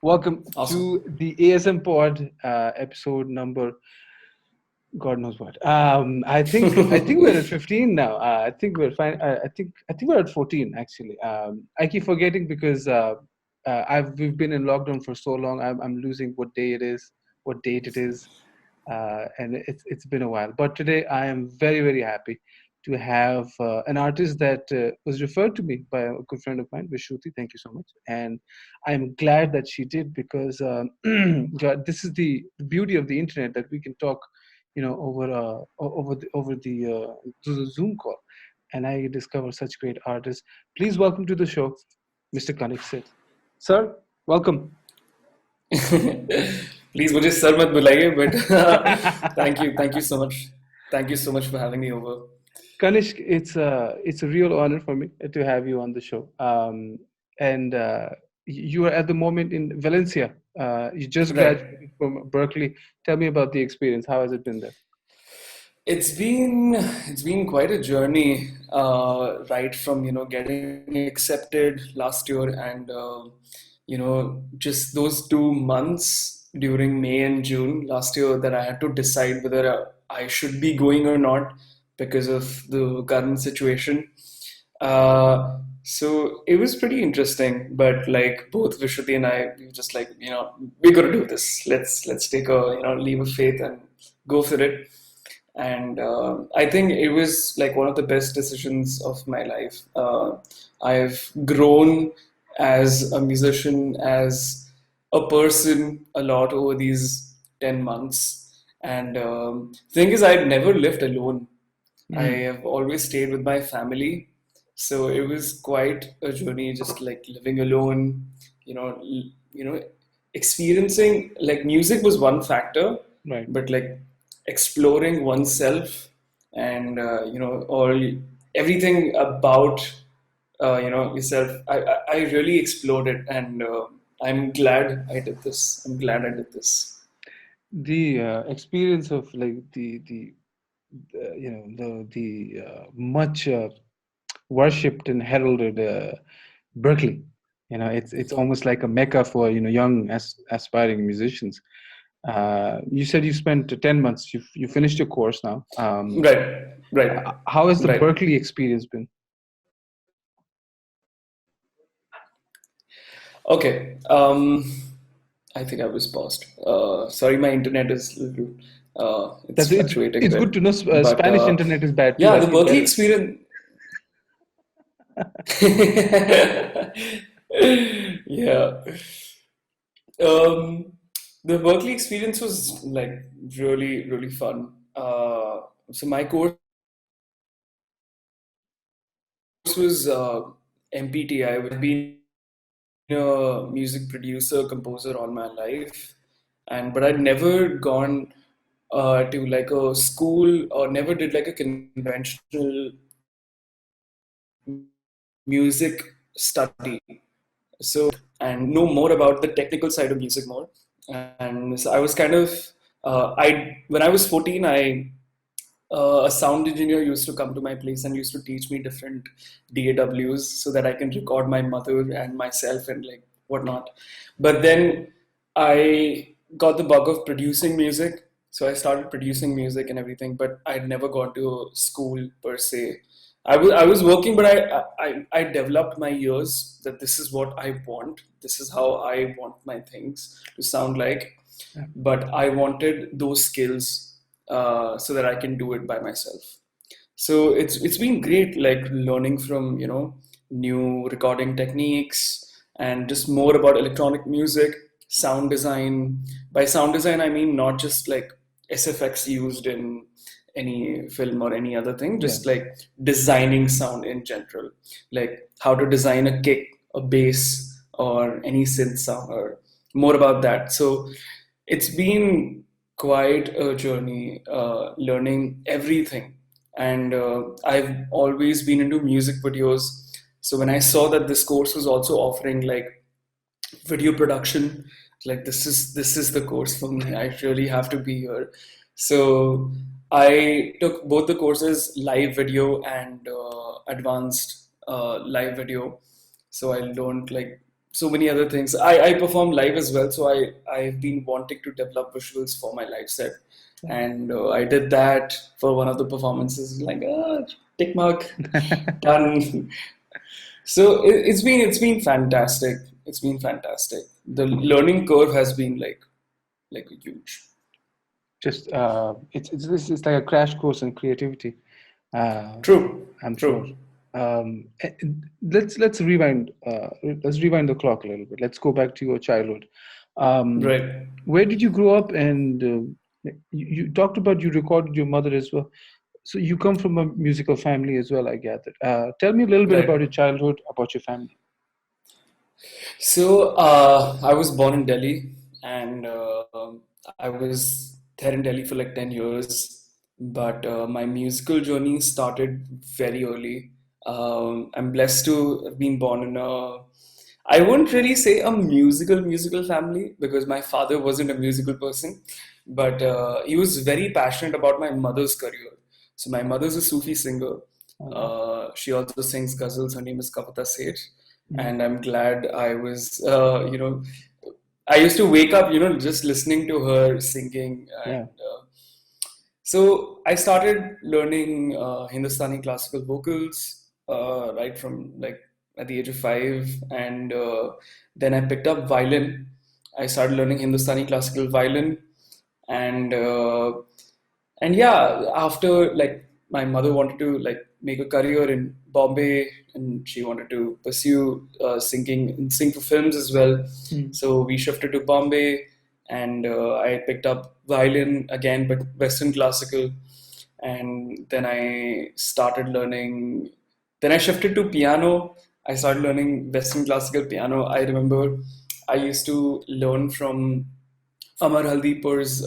Welcome Awesome. to the ASM Pod, episode number God knows what. I think we're at 15 now. I think we're fine. I think we're at 14 actually. I keep forgetting because we've been in lockdown for so long. I'm losing what day it is, what date it is, and it's been a while. But today I am very happy to have an artist that was referred to me by a good friend of mine, Vishruti. Thank you so much, and I'm glad that she did because God, this is the beauty of the internet that we can talk, over the through the Zoom call, and I discover such great artists. Please welcome to the show, Mr. Kanishk Seth. Sir, welcome. Please, मुझे sir मत बुलाइए, but thank you so much. Thank you so much for having me over. Kanishk, it's a real honor for me to have you on the show. And you are at the moment in Valencia. You just Right. graduated from Berkeley. Tell me about the experience. How has it been there? It's been quite a journey, right from getting accepted last year and just those 2 months during May and June last year that I had to decide whether I should be going or not because of the current situation. So it was pretty interesting, but like both Vishruti and I, we were just like, we got to do this. Let's take a leap of faith and go for it. And I think it was like one of the best decisions of my life. I've grown as a musician, as a person, a lot over these 10 months. And thing is, I'd never lived alone. I Mm. have always stayed with my family. So it was quite a journey, just like living alone, you know, experiencing like music was one factor, Right. but like exploring oneself and all everything about yourself. I really explored it, and I'm glad I did this. I'm glad I did this. The experience of like the much worshipped and heralded Berkeley. It's almost like a mecca for young aspiring musicians. You said you spent 10 months. You finished your course now. Right, right, How has the right. Berkeley experience been? Okay. I think I was paused. Sorry, my internet is little. It's That's it's fluctuating a it's good bit, to know. but Spanish internet is bad too. yeah, I the can Berkeley get it. experience. Yeah. Um, the Berkeley experience was like really fun. So my course was MPTI, which I've been a music producer, composer all my life, and but I'd never gone to like a school or never did like a conventional music study. So and know more about the technical side of music more. And so I was kind of I when I was 14, a sound engineer used to come to my place and used to teach me different DAWs so that I can record my mother and myself and like whatnot. But then I got the bug of producing music. So I started producing music and everything, but I'd never gone to school per se. I was working, but I developed my ears that this is what I want. This is how I want my things to sound like. Yeah. But I wanted those skills so that I can do it by myself. So it's been great, like learning from new recording techniques and just more about electronic music, sound design. By sound design, I mean not just like SFX used in any film or any other thing, Yeah. just like designing sound in general, like how to design a kick, a bass, or any synth sound, or more about that. So it's been quite a journey, learning everything. And I've always been into music videos. So when I saw that this course was also offering like video production, like this is the course for me. I really have to be here. So I took both the courses, live video and advanced live video. So I learned like so many other things. I perform live as well, so I've been wanting to develop visuals for my live set, Yeah. and I did that for one of the performances. Like, tick mark, done. So it's been fantastic. It's been fantastic. The learning curve has been like huge. Just it's like a crash course in creativity. Uh, True, I'm sure. true. Let's rewind. Let's rewind the clock a little bit. Let's go back to your childhood. Um, Right, where did you grow up? And you talked about you recorded your mother as well. So you come from a musical family as well, I gather. Tell me a little bit about right. your childhood, about your family. So I was born in Delhi, and I was there in Delhi for like 10 years. But my musical journey started very early. I'm blessed to have been born in I wouldn't really say a musical family because my father wasn't a musical person, but he was very passionate about my mother's career. So my mother's a Sufi singer. Oh, wow. She also sings ghazals. Her name is Kavita Seth, Mm. and I'm glad I was, I used to wake up, just listening to her singing, Yeah. and so I started learning Hindustani classical vocals right from like at the age of 5, and then I picked up violin. I started learning Hindustani classical violin, and yeah, after like my mother wanted to like make a career in Bombay, and she wanted to pursue singing and sing for films as well. Mm. So we shifted to Bombay, and I picked up violin again, but Western classical. And then I started learning. Then I shifted to piano. I started learning Western classical piano. I remember I used to learn from Amar Haldipar's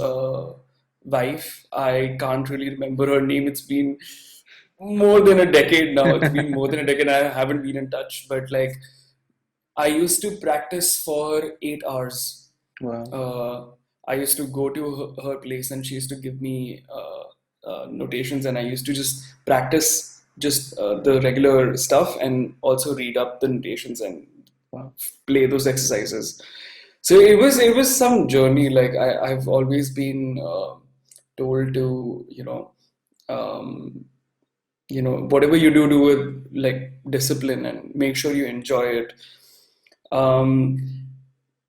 wife. I can't really remember her name. It's been more than a decade now. It's been more than a decade. I haven't been in touch, but like I used to practice for 8 hours. Wow. uh, I used to go to her place, and she used to give me notations, and I used to just practice just the regular stuff and also read up the notations and Wow. play those exercises. So it was some journey. Like I've always been told to um, whatever you do with like discipline and make sure you enjoy it. um,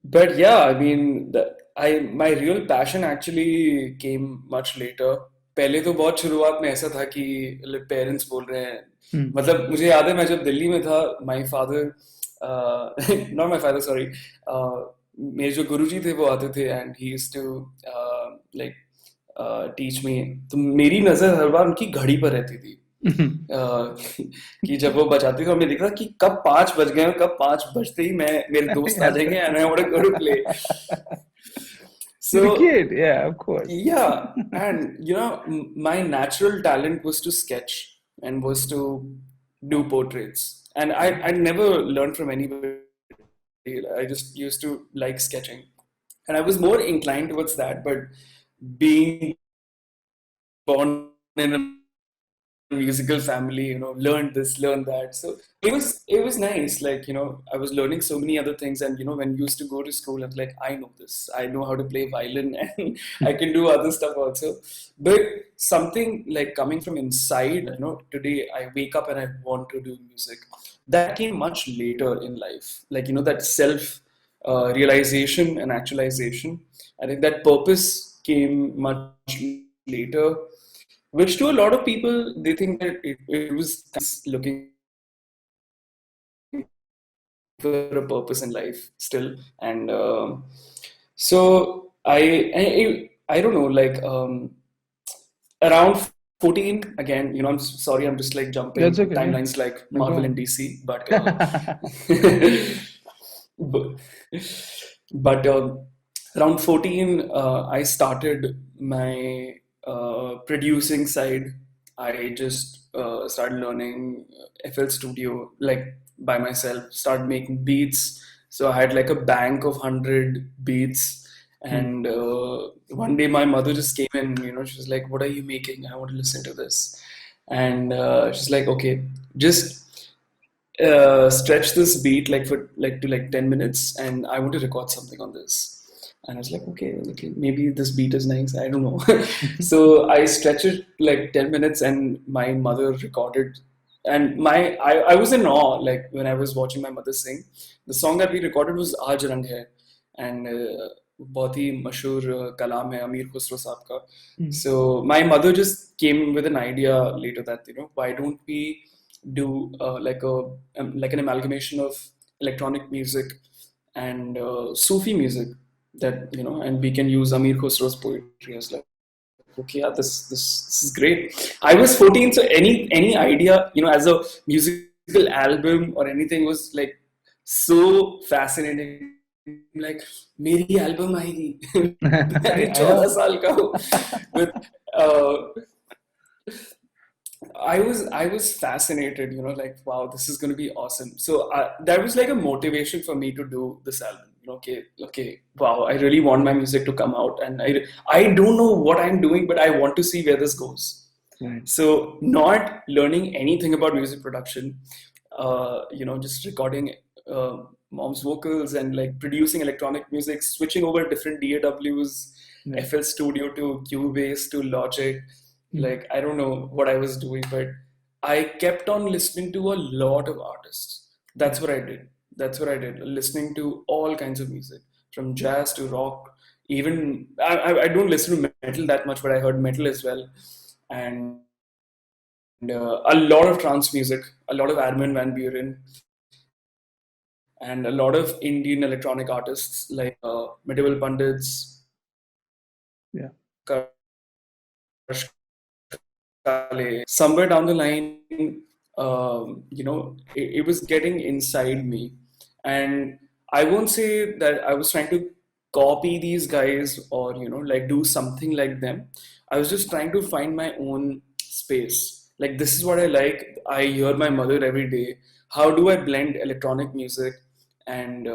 but yeah, I mean, I my real passion actually came much later. पहले तो बहुत शुरुआत में ऐसा था कि parents बोल रहे हैं, Mm. मतलब मुझे याद है मैं जब दिल्ली में था, my father not my father sorry, मेरे जो गुरुजी थे वो आते थे, and he used to like teach me. तो मेरी नजर हर बार उनकी घड़ी पर रहती थी. कि जब वो बजाती थी और मैं देखता था कि कब 5 बज गए, और कब 5 बजते ही मैं मेरे दोस्त आ Yes, जाएंगे sir. And I want to go to play. You're a So kid, yeah, of course. yeah, and my natural talent was to sketch and was to do portraits. And I never learned from anybody. I just used to like sketching. And I was more inclined towards that, but being born in a musical family, learned this, learned that. So it was nice. Like, I was learning so many other things, and when we used to go to school, I was like, I know this. I know how to play violin, and I can do other stuff also. But something like coming from inside, today I wake up and I want to do music. That came much later in life. Like, that self realization and actualization. I think that purpose came much later, which to a lot of people, they think that it was nice looking for a purpose in life still. And so I don't know, like around 14 again, I'm sorry, I'm just like jumping That's okay, timelines yeah. like No, Marvel go and on. DC, but but, but around 14, I started my producing side. I just started learning FL Studio like by myself, started making beats. So I had like a bank of 100 beats. Hmm. And one day my mother just came in, she was like, "What are you making? I want to listen to this." And she's like, "Okay, just stretch this beat like for like to like 10 minutes, and I want to record something on this. And I was like, okay, maybe this beat is nice. I don't know. So I stretched it like 10 minutes, and my mother recorded. And I was in awe, like when I was watching my mother sing. The song that we recorded was Aaj Rang Hai, and बहुत ही मशहूर कलाम है अमीर खुसरो साहब का. Mm. So my mother just came with an idea later that, why don't we do like an amalgamation of electronic music and Sufi music, that and we can use Amir Khusro's poetry as like, okay, yeah, this is great. I was 14, so any idea, as a musical album or anything was like so fascinating. Like मेरी album आएगी. मैं भी I 14 know. साल का हूँ with uh, I was fascinated, like wow, this is going to be awesome. So that was like a motivation for me to do this album. Okay, wow, I really want my music to come out, and I don't know what I'm doing, but I want to see where this goes. Right. So not learning anything about music production, just recording mom's vocals and like producing electronic music, switching over different DAWs, Right. FL Studio to Cubase to Logic. Mm. Like I don't know what I was doing, but I kept on listening to a lot of artists. That's Right. what I did. That's what I did. Listening to all kinds of music, from jazz to rock. Even I don't listen to metal that much, but I heard metal as well, and a lot of trance music, a lot of Armin van Buuren, and a lot of Indian electronic artists like Medieval Pandits, Yeah. somewhere down the line, it was getting inside me. And I won't say that I was trying to copy these guys or, like do something like them. I was just trying to find my own space. Like, this is what I like. I hear my mother every day. How do I blend electronic music and,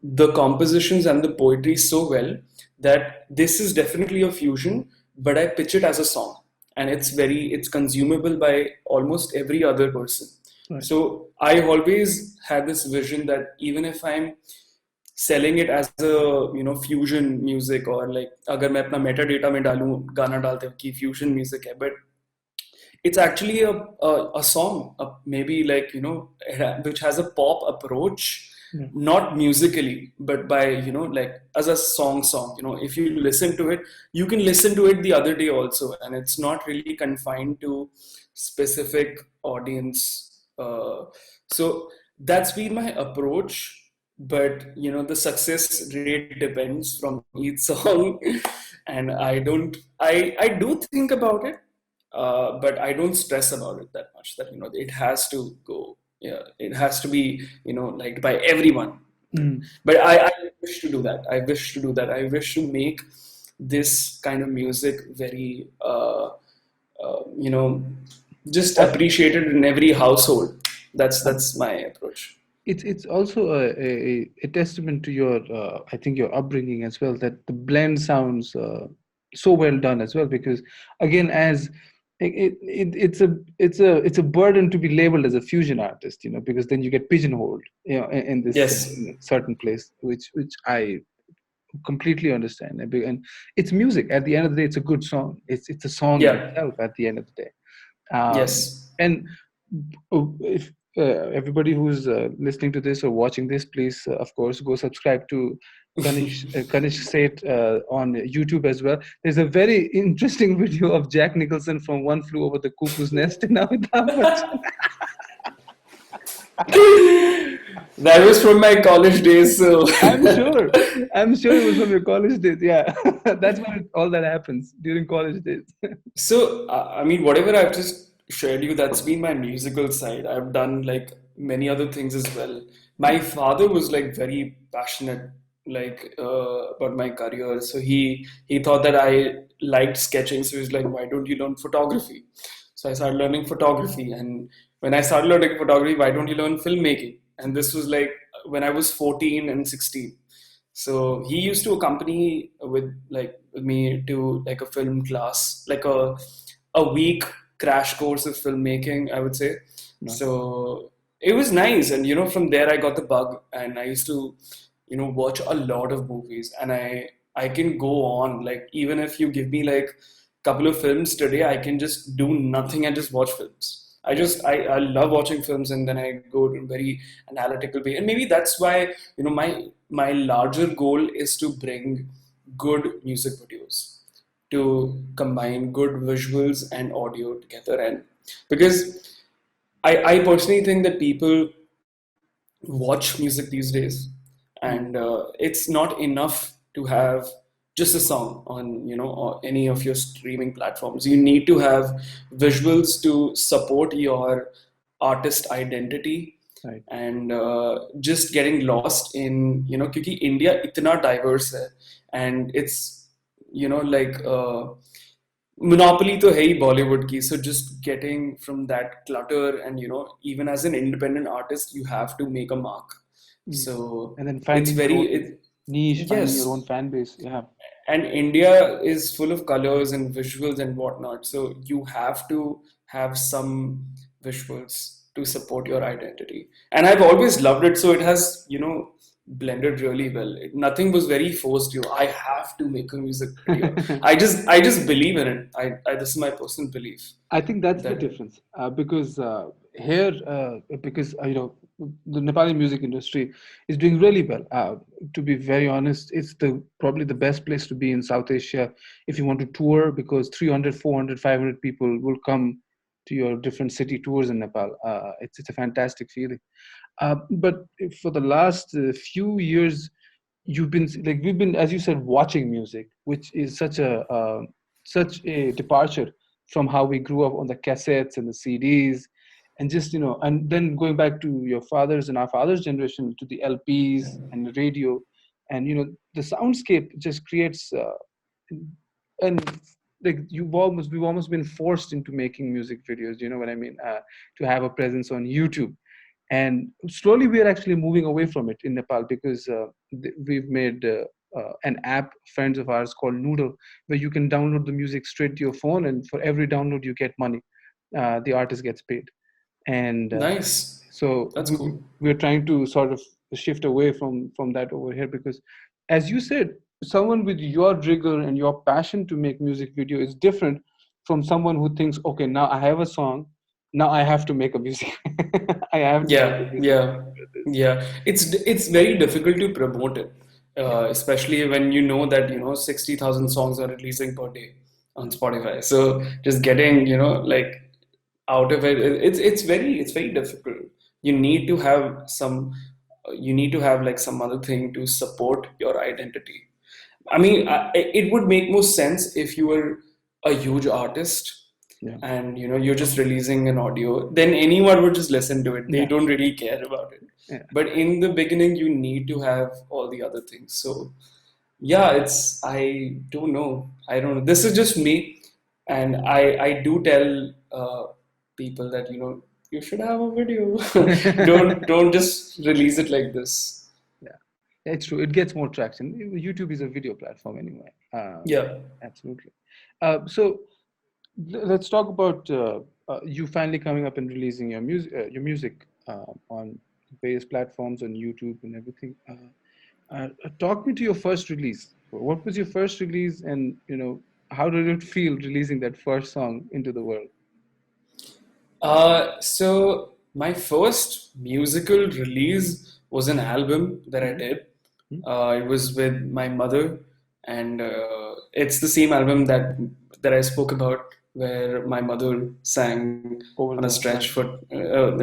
the compositions and the poetry so well that this is definitely a fusion, but I pitch it as a song, and it's consumable by almost every other person. Right. So I always had this vision that even if I'm selling it as a fusion music, or like अगर मैं अपना metadata में डालूं गाना डालते कि fusion music है, but it's actually a song, maybe like which has a pop approach, Yeah. not musically, but by like as a song. If you listen to it, you can listen to it the other day also, and it's not really confined to specific audience. So that's been my approach. But the success rate depends from each song, and I do think about it, but I don't stress about it that much. That it has to go. Yeah, it has to be liked by everyone. Mm. But I wish to do that. I wish to do that. I wish to make this kind of music very just What appreciated in every household. That's my approach. it's also a testament to your I think your upbringing as well, that the blend sounds so well done as well, because again, as it's a burden to be labeled as a fusion artist, because then you get pigeonholed, in this Yes. in a certain place, which I completely understand. And it's music. At the end of the day, it's a good song. It's a song in Yeah. itself at the end of the day. Yes. And if everybody who's listening to this or watching this, please, of course, go subscribe to Kanishk Seth on YouTube as well. There's a very interesting video of Jack Nicholson from One Flew Over the Cuckoo's Nest in Amitabh Bachchan. That was from my college days, so I'm sure it was from your college days. Yeah, that's when all that happens during college days. So, I mean, whatever I've just shared you, that's been my musical side. I've done like many other things as well. My father was like very passionate, like about my career. So he thought that I liked sketching. So he's like, "Why don't you learn photography?" So I started learning photography, and when I started learning photography, why don't you learn filmmaking? And this was like when I was 14 and 16. So he used to accompany with me to like a film class, like a week crash course of filmmaking, I would say. No. So it was nice, and from there I got the bug, and I used to, watch a lot of movies, and I can go on, like, even if you give me like couple of films today, I can just do nothing and just watch films. Yeah. I love watching films, and then I go in very analytical way, and maybe that's why my larger goal is to bring good music videos, to combine good visuals and audio together, and because I personally think that people watch music these days, and Mm. it's not enough to have just a song on or any of your streaming platforms. You need to have visuals to support your artist identity, Right. and just getting lost in क्योंकि India इतना diverse है, and it's like monopoly तो है ही Bollywood की, so just getting from that clutter, and even as an independent artist you have to make a mark. Mm. So And then it's finding your very own niche, finding yes, your own fan base. Yeah. and India is full of colors and visuals and whatnot. So you have to have some visuals to support your identity. And I've always loved it. So it has, blended really well. Nothing was very forced. I have to make a music video. I just believe in it. This is my personal belief I think that's the that, difference because here, because the Nepali music industry is doing really well. To be very honest, it's the probably the best place to be in South Asia if you want to tour, because 300, 400, 500 people will come to your different city tours in Nepal. It's a fantastic feeling. But for the last few years, you've been like we've been, as you said, watching music, which is such a departure from how we grew up on the cassettes and the CDs, and just and then going back to your father's and our father's generation to the LPs and the radio, and the soundscape just creates and like we've almost been forced into making music videos. You know what I mean? To have a presence on YouTube, and slowly we are actually moving away from it in Nepal because we've made an app, friends of ours, called Noodle, where you can download the music straight to your phone, and for every download you get money. The artist gets paid, and nice. so That's cool. we're trying to sort of shift away from that over here because, as you said, someone with your rigor and your passion to make music video is different from someone who thinks, okay, now I have a song, now I have to make a music. I have to make a Yeah, music yeah, video for this. yeah. It's very difficult to promote it, Yeah, especially when you know that 60,000 songs are releasing per day on yeah, Spotify. So just getting like out of it, it's very difficult. You need to have you need to have like some other thing to support your identity. I mean, it would make more sense if you were a huge artist, yeah, and you're just releasing an audio, then anyone would just listen to it. They yeah, don't really care about it. yeah. But in the beginning, you need to have all the other things. So yeah, I don't know. This is just me, and I do tell people that you should have a video. Don't just release it like this. Yeah, it's true. It gets more traction. YouTube is a video platform anyway. Yeah. Absolutely. So let's talk about you finally coming up and releasing your music on various platforms on YouTube and everything. Talk me to your first release. What was your first release, and how did it feel releasing that first song into the world? So my first musical release was an album that I Mhm. did. Mhm. It was with my mother, and it's the same album that I spoke about, where my mother sang on a Over the stretch right. for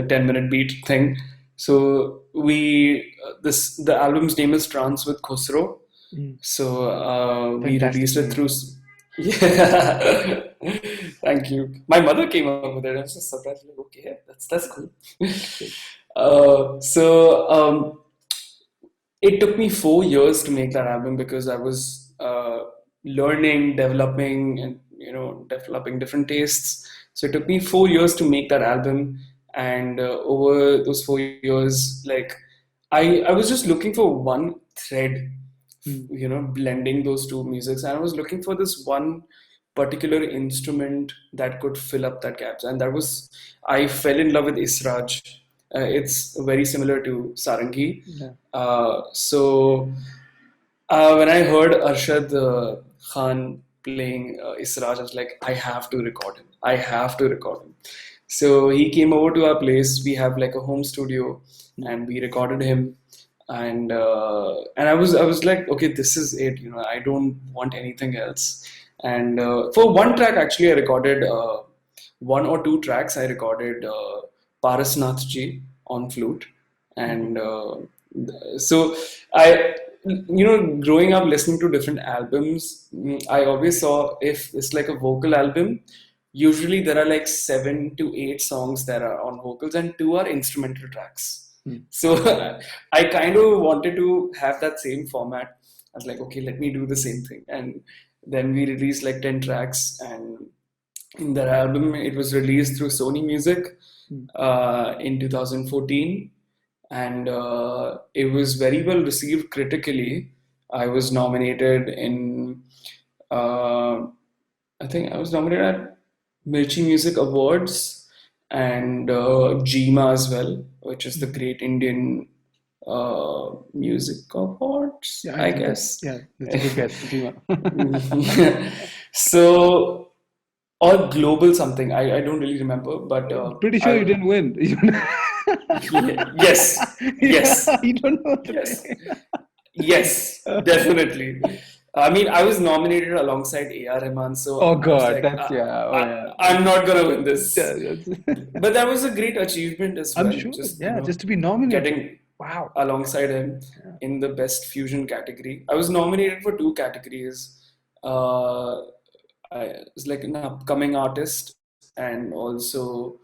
the 10-minute beat thing. So the album's name is Trance with Khosrow. Mm. So we Fantastic released it name. through. Yeah, thank you. My mother came up with it. I was just surprised, like, okay, that's cool. Great. So it took me 4 years to make that album because I was learning, developing, and developing different tastes. So it took me 4 years to make that album, and over those 4 years, like I was just looking for one thread, Mm. blending those two musics, and I was looking for this one. particular instrument that could fill up that gaps, and that was I fell in love with Israj. It's very similar to sarangi. Yeah. So when I heard Arshad Khan playing Israj, I was like, I have to record him. I have to record him. So he came over to our place. We have like a home studio, and we recorded him. And I was like, okay, this is it. I don't want anything else. And for one track, actually, I recorded one or two tracks. I recorded Parasnath Ji on flute, and so I growing up listening to different albums, I always saw if it's like a vocal album, usually there are like 7 to 8 songs that are on vocals and 2 are instrumental tracks. So I kind of wanted to have that same format. I was like, okay, let me do the same thing. And then we released like 10 tracks, and in that album it was released through Sony Music in 2014, and it was very well received critically. I was nominated in I think I was nominated at Mirchi Music Awards and GMA as well, which is the Great Indian Music Awards, Yeah, I think guess. yeah, that's a good guess. Jima. So, or global something. I don't really remember, but Pretty sure you didn't win. yes, Yeah, yes, you don't know the yes, name. yes, definitely. I mean, I was nominated alongside A.R. Rahman, so Oh I was God, like, that's yeah. Oh yeah. I'm not gonna win this. Yeah, that's But that was a great achievement as I'm well. sure. Just Yeah, just to be nominated. getting Wow. alongside him in the best fusion category. I was nominated for 2 categories. Uh, I was like an upcoming artist and also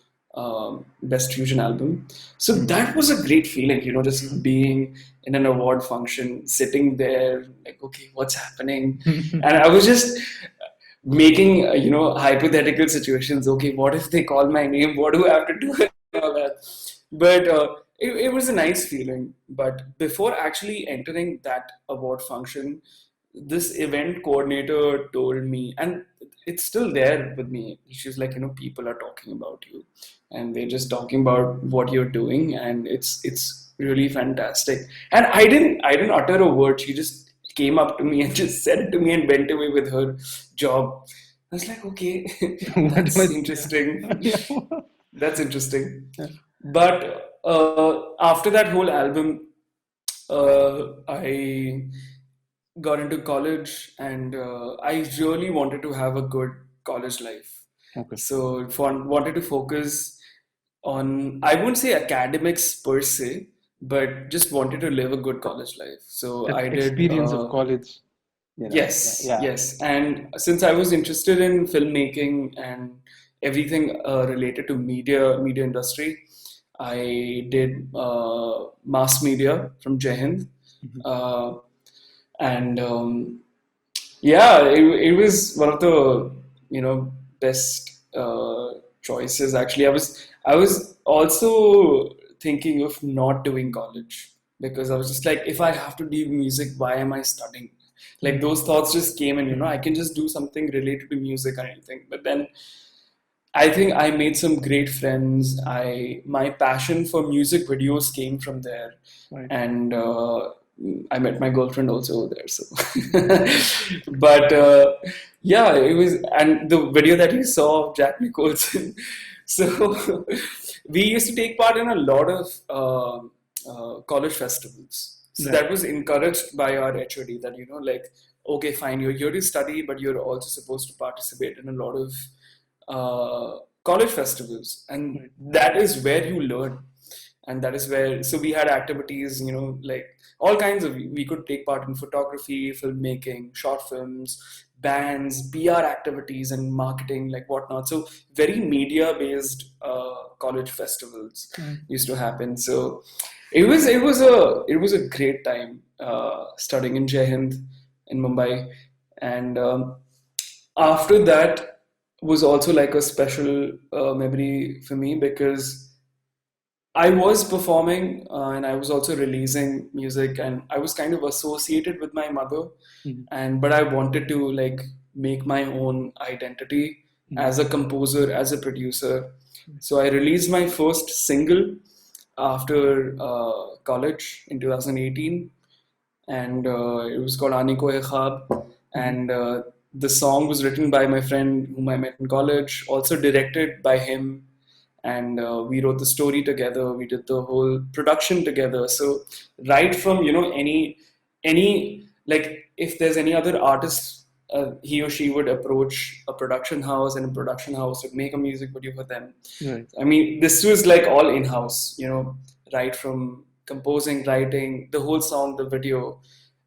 best fusion album. So that was a great feeling, just being in an award function, sitting there, like, okay, what's happening? And I was just making, hypothetical situations. Okay, what if they call my name? What do I have to do? And all that. But it was a nice feeling. But before actually entering that award function, this event coordinator told me, and it's still there with me. She's like, people are talking about you, and they're just talking about what you're doing, and it's really fantastic. And I didn't utter a word. She just came up to me and just said it to me and went away with her job. I was like, okay, What that's was? interesting. Yeah. That's interesting. But after that whole album, I got into college, and I really wanted to have a good college life. Okay. So wanted to focus on, I wouldn't say academics per se, but just wanted to live a good college life. So That I did experience of college. yes, Yeah. yes. And since I was interested in filmmaking and everything related to media industry, I did mass media from Jai Hind. Uh, and yeah, it was one of the best choices. Actually, I was also thinking of not doing college, because I was just like, if I have to do music, why am I studying? Like, those thoughts just came, and I can just do something related to music or anything. But then I think I made some great friends. My passion for music videos came from there, Right. and I met my girlfriend also there. So, but yeah, it was, and the video that you saw of Jack Nicholson. So we used to take part in a lot of college festivals. So Right. that was encouraged by our HOD, that like, okay, fine, you're here to study, but you're also supposed to participate in a lot of college festivals, and that is where you learn. And that is where, so we had activities, like all kinds of, we could take part in photography, filmmaking, short films, bands, PR activities, and marketing, like whatnot. So very media based college festivals used to happen. So it was a great time studying in Jai Hind in Mumbai. And after that was also like a special memory for me, because I was performing and I was also releasing music, and I was kind of associated with my mother, Mhm. and but I wanted to like make my own identity as a composer, as a producer. So I released my first single after college in 2018, and it was called Aane Ko Hai Khwaab. And the song was written by my friend whom I met in college, also directed by him, and we wrote the story together. We did the whole production together. So right from any like if there's any other artist, he or she would approach a production house, and a production house would make a music video for them. Right. I mean, this was like all in-house, right from composing, writing, the whole song, the video.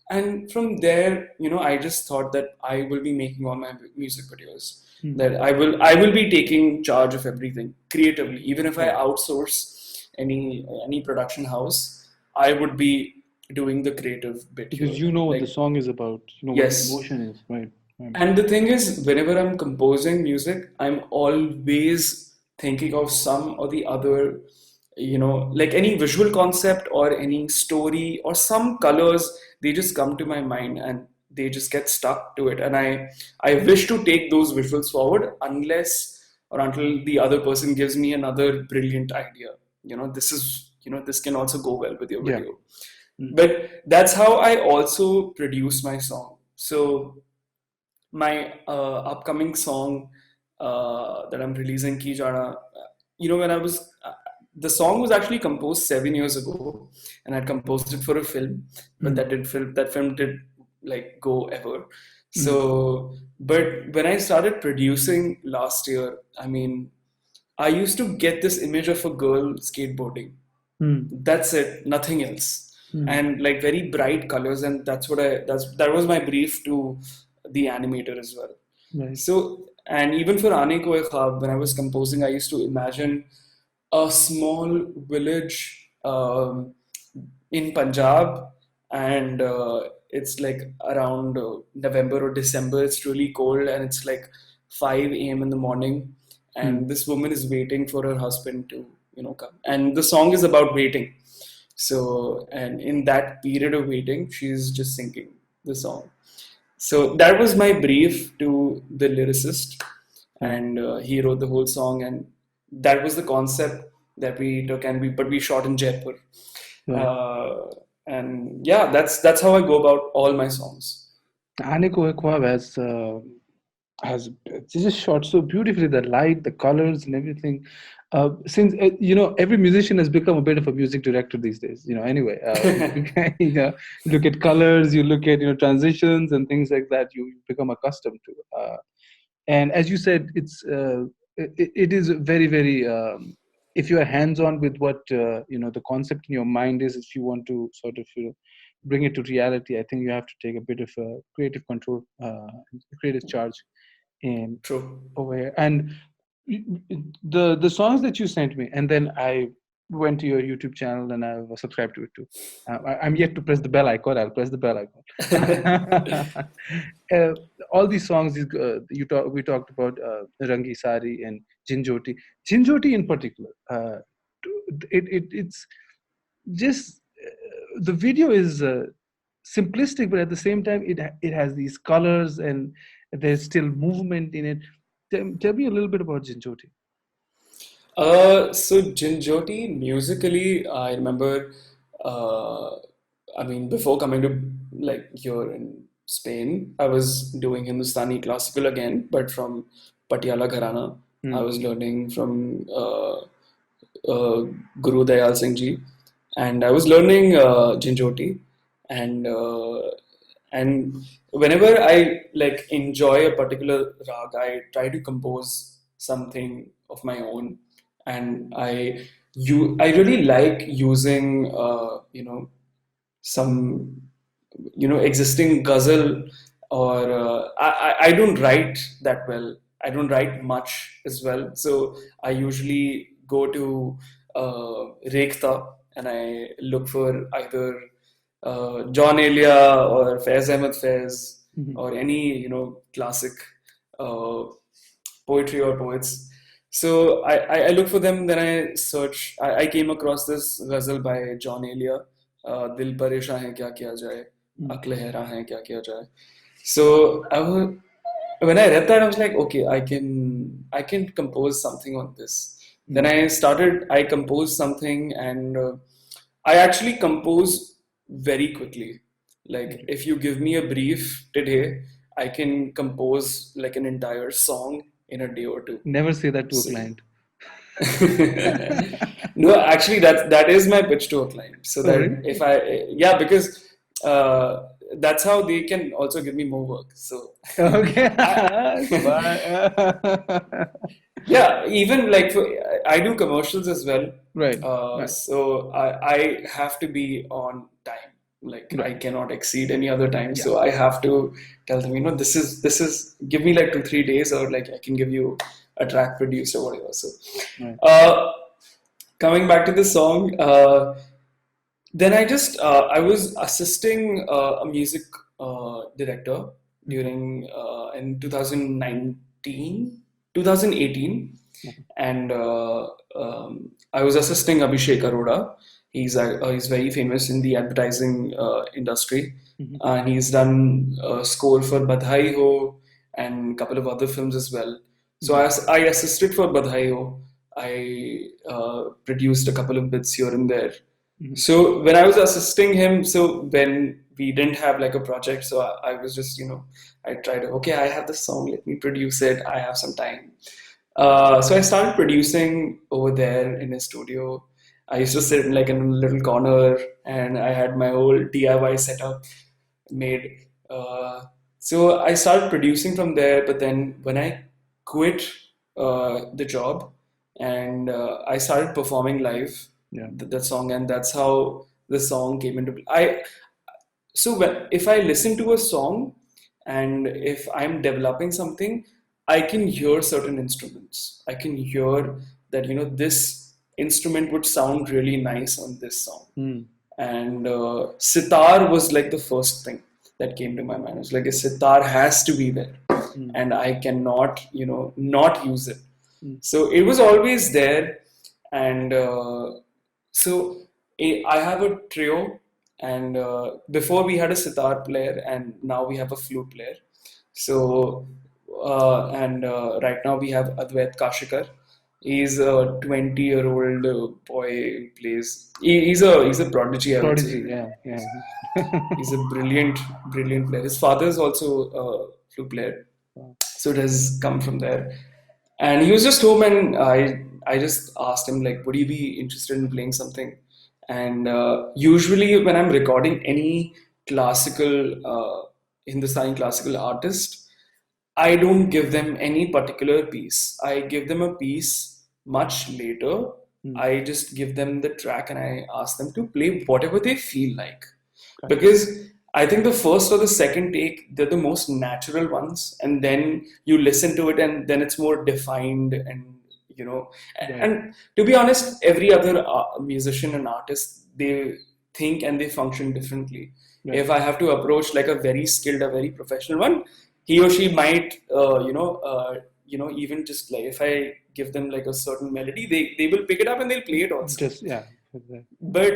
And from there, I just thought that I will be making all my music videos. That I will be taking charge of everything creatively. Even if I outsource any production house, I would be doing the creative bit Because here. you know what the Like, song is about, you know what the yes. emotion is, right? Right. And the thing is, whenever I'm composing music, I'm always thinking of some or the other, like any visual concept or any story or some colors, they just come to my mind and they just get stuck to it. And I wish to take those visuals forward unless or until the other person gives me another brilliant idea. This can also go well with your Yeah. video. But that's how I also produce my song. So my upcoming song that I'm releasing, Ki Jana, when the song was actually composed 7 years ago, and I'd composed it for a film, but that film did like go ever. So, but when I started producing last year, I mean, I used to get this image of a girl skateboarding. That's it, nothing else. And like very bright colors, and that was my brief to the animator as well. Right. So, and even for Aane Ko Hai Khwaab, when I was composing, I used to imagine a small village in Punjab, and it's like around November or December. It's really cold, and it's like 5 a.m. in the morning, and this woman is waiting for her husband to come. And the song is about waiting. So, and in that period of waiting, she's just singing the song. So that was my brief to the lyricist, and he wrote the whole song, and that was the concept that we took, and we shot in Jaipur. And yeah, that's how I go about all my songs. Aane Ko Hai Khwaab has just shot so beautifully, the light, the colors, and everything. Since every musician has become a bit of a music director these days. Anyway, look at colors, you look at transitions and things like that. You become accustomed to. And as you said, it is very, very. If you are hands-on with what the concept in your mind is, if you want to sort of bring it to reality, I think you have to take a bit of creative control, creative charge in True. over here. And the songs that you sent me, and then I went to your YouTube channel and I've subscribed to it too. I'm yet to press the bell icon. I'll press the bell icon. All these songs we talked about Rangi Sari and Jinjoti. Jinjoti in particular, it's just the video is simplistic, but at the same time it has these colors and there's still movement in it. Tell me a little bit about Jinjoti. So Jinjoti, musically, I remember, uh, I mean, before coming to like here in Spain, I was doing Hindustani classical again, but from Patiala Gharana. I was learning from Guru Dayal Singh Ji, and I was learning Jinjoti, and and whenever I like enjoy a particular rag, I try to compose something of my own, and I really like using some existing ghazal, or I don't write that well. I don't write much as well, so I usually go to Rekhta and I look for either John Elia or Faiz Ahmed Faiz, or any classic uh, poetry or poets. So I look for them. Then I search. I came across this ghazal by John Elia. दिल परेशान है क्या किया जाए, अक्ल हैरान है क्या किया जाए. So when I read that, I was like, okay, I can compose something on this. Then I composed something, and I actually compose very quickly. Like, Okay. if you give me a brief today, I can compose like an entire song in a day or two. Never say that to a So, client. no, actually, that is my pitch to a client. So Oh, that really? if I, yeah, because uh, that's how they can also give me more work. So Okay. I, yeah, even like I do commercials as well. Right. Right. So I have to be on time. Like, I Right. cannot exceed any other time. Yeah. So I have to tell them, this is give me like 2 3 days, or like I can give you a track produced or whatever. So Right. uh, coming back to the song, then I was assisting a music director Mhm. during in 2019, 2018, Okay. and I was assisting Abhishek Arora. He's very famous in the advertising industry, Mhm. and he's done a score for Badhai Ho and a couple of other films as well. So Mhm. I assisted for Badhai Ho. I produced a couple of bits here and there. Mhm. So when I was assisting him, so when we didn't have like a project, so I was just, I tried, okay, I have this song, let me produce it. I have some time. So I started producing over there in his studio. I used to sit like in a little corner, and I had my whole DIY setup made. So I started producing from there, but then when I quit the job, and I started performing live Yeah. that song, and that's how the song came into play. So if I listen to a song, and if I'm developing something, I can hear certain instruments. I can hear that, this instrument would sound really nice on this song. Mm. And sitar was like the first thing that came to my mind. It's like a sitar has to be there, Mm. and I cannot, not use it. Mm. So it was always there, and so I have a trio, and before we had a sitar player, and now we have a flute player. So and right now we have Advait Kashikar. He's a 20-year-old boy who plays. He's a prodigy, I would say. Prodigy. Yeah. Yeah. He's a brilliant player. His father is also a flute player, Wow. so it has come from there. And he was just home, and I just asked him, like, would you be interested in playing something? And usually when I'm recording any classical Hindustani classical artist, I don't give them any particular piece. I give them a piece much later. Mm. I just give them the track, and I ask them to play whatever they feel like. Gotcha. Because I think the first or the second take, they're the most natural ones, and then you listen to it, and then it's more defined, and you know. Right. And to be honest, every other musician and artist, they think and they function differently. Right. If I have to approach like a very skilled, a very professional one, he or she might, even just like if I give them like a certain melody, they will pick it up and they'll play it also. Just yeah. Right. But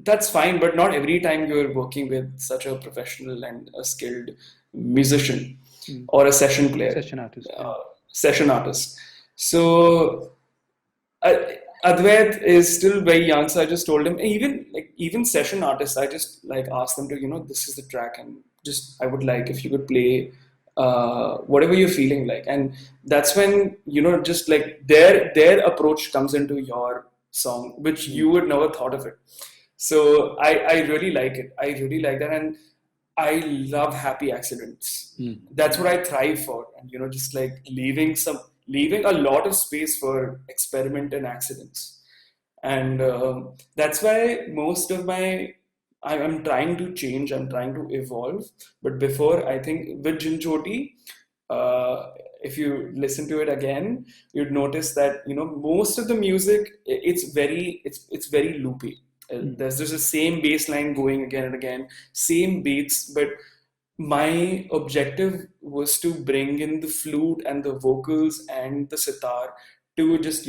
that's fine, but not every time you're working with such a professional and a skilled musician Mm. or a session player, Session artist. Yeah. uh, session artist. So Advait is still very young, so I just told him, even session artists, I just like asked them to, this is the track, and just I would like if you could play whatever you're feeling like. And that's when, just like their approach comes into your song, which Mm. you would never thought of it. So I really like it. I really like that, and I love happy accidents. Mm. That's what I thrive for, and just like leaving a lot of space for experiment and accidents. And that's why most of my I'm trying to change, I'm trying to evolve. But before, I think with Jinchoti, uh, if you listen to it again, you'd notice that most of the music, it's very loopy. Mm. There's just the same bass line going again and again, same beats. But my objective was to bring in the flute and the vocals and the sitar to just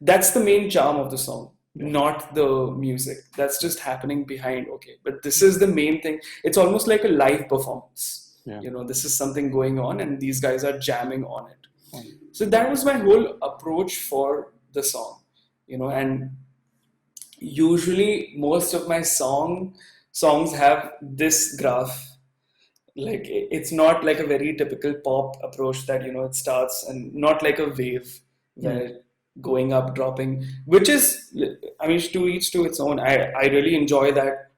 that's the main charm of the song, Right. not the music. That's just happening behind. Okay, but this is the main thing. It's almost like a live performance. Yeah. This is something going on, and these guys are jamming on it. On. So that was my whole approach for the song, and usually most of my songs have this graph. Like it's not like a very typical pop approach that it starts, and not like a wave Mm. where going up, dropping, which is, I mean, to each to its own. I really enjoy that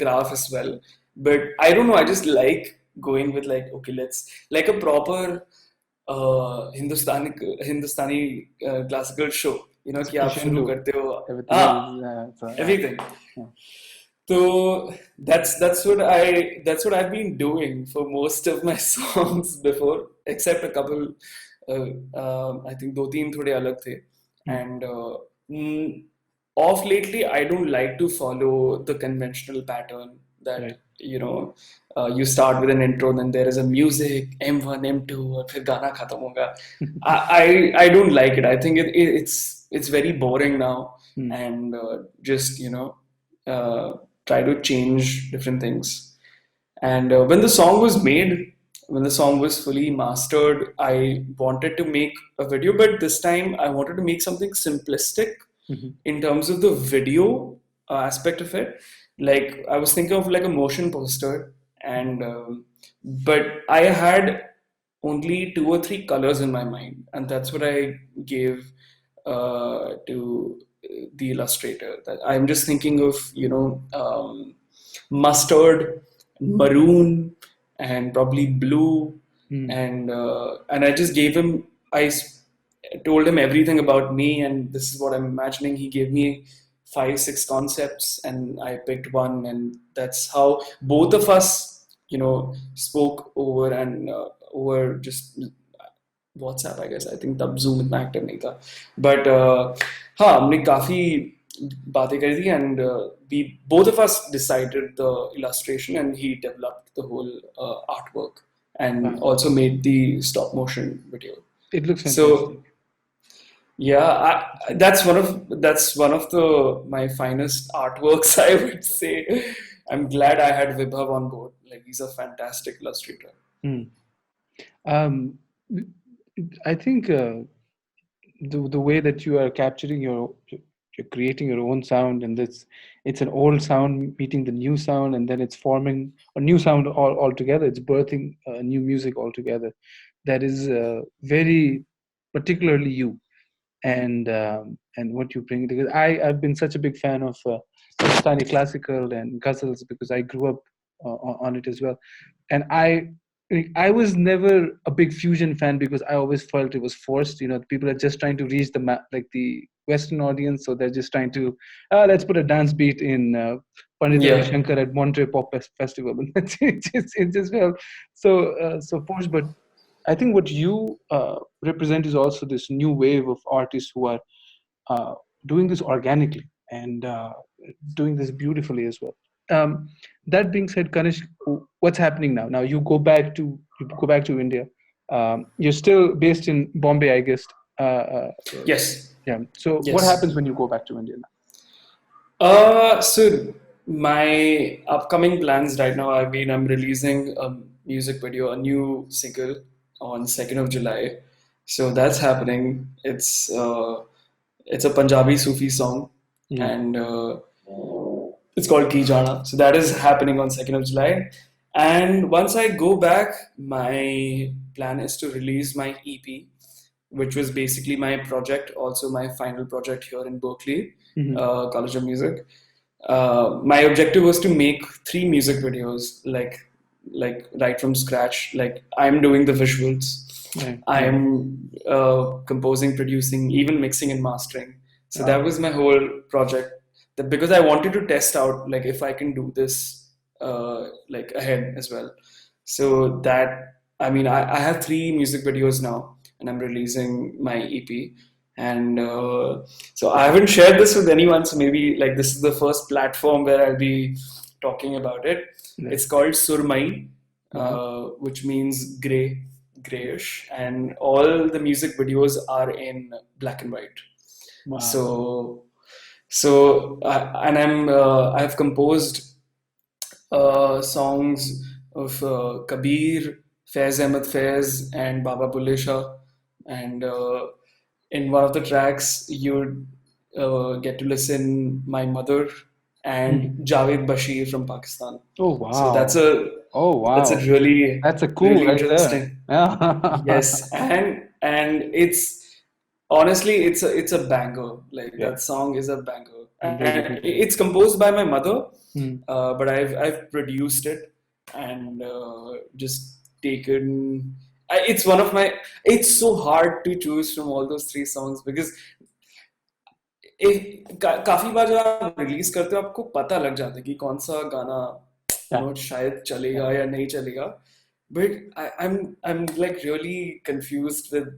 graph as well, but I don't know, I just like going with, like, okay, let's, like a proper Hindustani classical show, It's कि आप शुरू crescendo. करते हो, Everything हाँ, else. everything. Yeah. So that's what I've been doing for most of my songs before, except a couple. I think दो तीन थोड़े अलग थे, Mm. and mm, off lately I don't like to follow the conventional pattern that Right. you start with an intro, then there is a music M1 M2 और फिर गाना खत्म होगा. I don't like it. I think it's very boring now, Mm. and just uh, try to change different things. And when the song was made, when the song was fully mastered, I wanted to make a video, but this time I wanted to make something simplistic Mhm. in terms of the video aspect of it. Like I was thinking of like a motion poster, and but I had only two or three colors in my mind, and that's what I gave to the illustrator. That I'm just thinking of, mustard, maroon, and probably blue, Mm. and I just gave him. Told him everything about me, and this is what I'm imagining. He gave me 5 6 concepts, and I picked one, and that's how both of us, spoke over, and over just WhatsApp, I guess. I think तब Zoom इतना active नहीं था, but हाँ, हमने काफी बातें करी थी, and we both of us decided the illustration, and he developed the whole artwork, and Wow. also made the stop motion video. It looks So fantastic. yeah, So, that's one of the my finest artworks, I would say. I'm glad I had Vibhav on board. Like, he's a fantastic illustrator. mm. Um, I think the way that you are capturing you're creating your own sound, and it's an old sound meeting the new sound, and then it's forming a new sound altogether. It's birthing new music altogether. That is very particularly you, and what you bring together. I've been such a big fan of Pakistani classical and ghazals because I grew up on it as well, and I was never a big fusion fan because I always felt it was forced. People are just trying to reach like the Western audience, so they're just trying to let's put a dance beat in Pandit Ravi Yeah. Shankar at Monterey Pop Festival, and it just felt so forced. But I think what you represent is also this new wave of artists who are uh, doing this organically and doing this beautifully as well. Um, that being said, Kanish, what's happening now? Now you go back to India. You're still based in Bombay, I guess. Yes. Yeah. So what happens Yes. when you go back to India now? So my upcoming plans right now, I mean, I'm releasing a music video, a new single on 2nd of July. So that's happening. It's a Punjabi Sufi song, Yeah. and it's called Ki Jana. So that is happening on 2nd of July. And once I go back, my plan is to release my EP, which was basically my project, also my final project here in Berkelee, Hmm. College of Music. My objective was to make 3 music videos, like right from scratch. Like, I'm doing the visuals, Right. I Right. am composing, producing, even mixing and mastering. So that Wow. was my whole project. That, because I wanted to test out, like, if I can do this like ahead as well. So that, I mean, I have 3 music videos now, and I'm releasing my EP. And so I haven't shared this with anyone. So maybe, like, this is the first platform where I'll be talking about it. Right. It's called Surmai, Wow. which means gray, grayish, and all the music videos are in black and white. Wow. So, and I've composed songs of Kabir, Faiz Ahmed Faiz, and Baba Bulle Shah. And in one of the tracks, you'd get to listen My Mother and Hmm. Javed Bashir from Pakistan. Oh So wow. Oh that's a wow. really That's a cool really right there. interesting. Yeah. Yes, and it's honestly it's a banger. Like Yeah. that song is a banger, I'm really and digging it. it's composed by my mother, Hmm. but I've produced it and just taken. It's one of my. It's so hard to choose from all those three songs because काफी बार जब आप release करते हो आपको पता लग जाता है कि कौन सा गाना Yeah. शायद Yeah. चलेगा या नहीं चलेगा but I'm like really confused with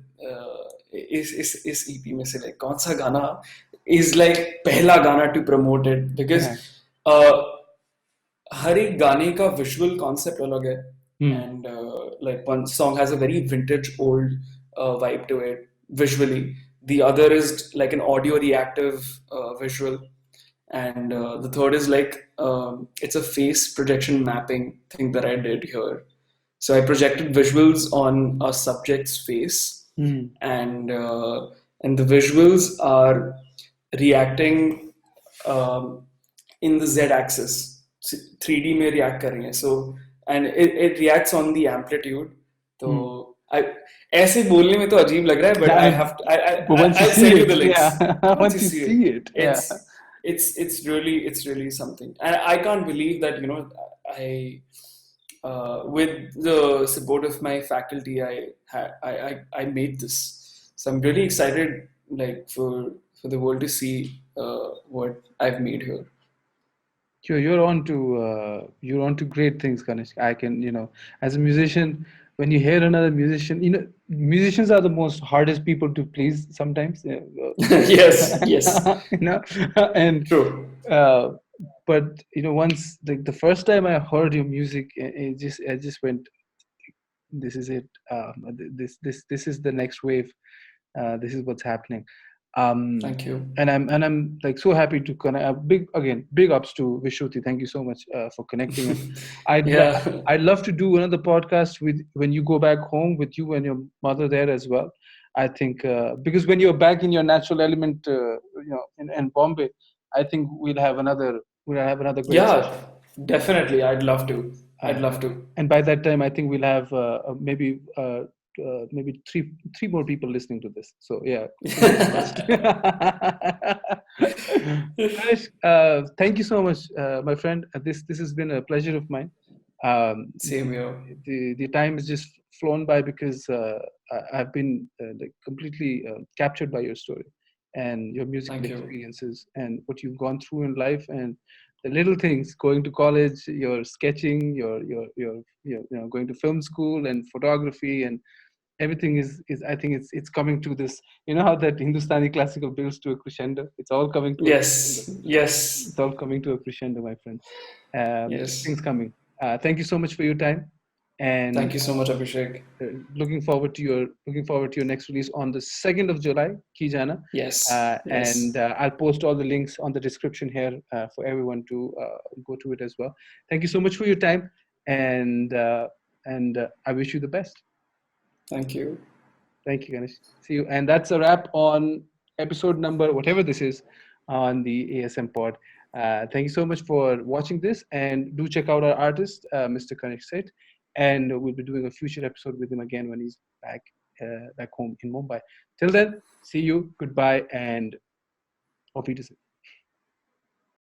इस EP में से like कौन सा गाना is like पहला गाना to promote it because Yeah. uh, हर एक गाने का विजुअल कॉन्सेप्ट अलग है Hmm. and like one song has a very vintage old vibe to it visually, the other is like an audio reactive visual, and the third is like it's a face projection mapping thing that I did here. So I projected visuals on a subject's face, Hmm. and the visuals are reacting um, in the z-axis, 3D में react कर रही हैं. So and it reacts on the amplitude. तो Hmm. I ऐसे बोलने में तो अजीब लग रहा है, but Yeah, I I mean, have to, but once you I'll see send you it, the links yeah, once once you you see it. see it, yeah. It's really something, and I can't believe that I with the support of my faculty I made this. So I'm really excited like for the world to see what I've made here. You're on to great things, Kanishk. I can, as a musician, when you hear another musician, musicians are the most hardest people to please sometimes. Yes, yes, You know, and true. uh, but once the first time I heard your music, I just went, this is it. This is the next wave. This is what's happening. um Thank you. and I'm like so happy to connect. Big ups to Vishruti. Thank you so much for connecting us. i'd lo- Yeah. I'd love to do another podcast with when you go back home with you and your mother there as well. I think because when you're back in your natural element, in Bombay, I think we'll have another great Yeah, session. definitely. I'd love to. I'd uh, love to. and by that time, I think we'll have maybe three more people listening to this. So yeah, fingers crossed. Guys, thank you so much, my friend. This has been a pleasure of mine. Same here. The time has just flown by because I've been like completely captured by your story and your musical Thank you. experiences and what you've gone through in life, and the little things, going to college, your sketching, your going to film school and photography, and everything is I think it's coming to this. You know how that Hindustani classical builds to a crescendo? It's all coming to a crescendo. Yes, yes, It's all coming to a crescendo, my friend. Big yes. things coming. Thank you so much for your time, and Thank you so much, Abhishek. looking forward to your next release on the 2nd of July, Kijana. Yes, And yes. I'll post all the links on the description here for everyone to go to it as well. Thank you so much for your time, and I wish you the best. Thank you. Thank you, Ganesh. See you. And that's a wrap on episode number, whatever this is, on the ASM pod. Thank you so much for watching this. And do check out our artist, Mr. Kanishk Seth. And we'll be doing a future episode with him again when he's back home in Mumbai. Till then, see you. Goodbye. And auf Wiedersehen.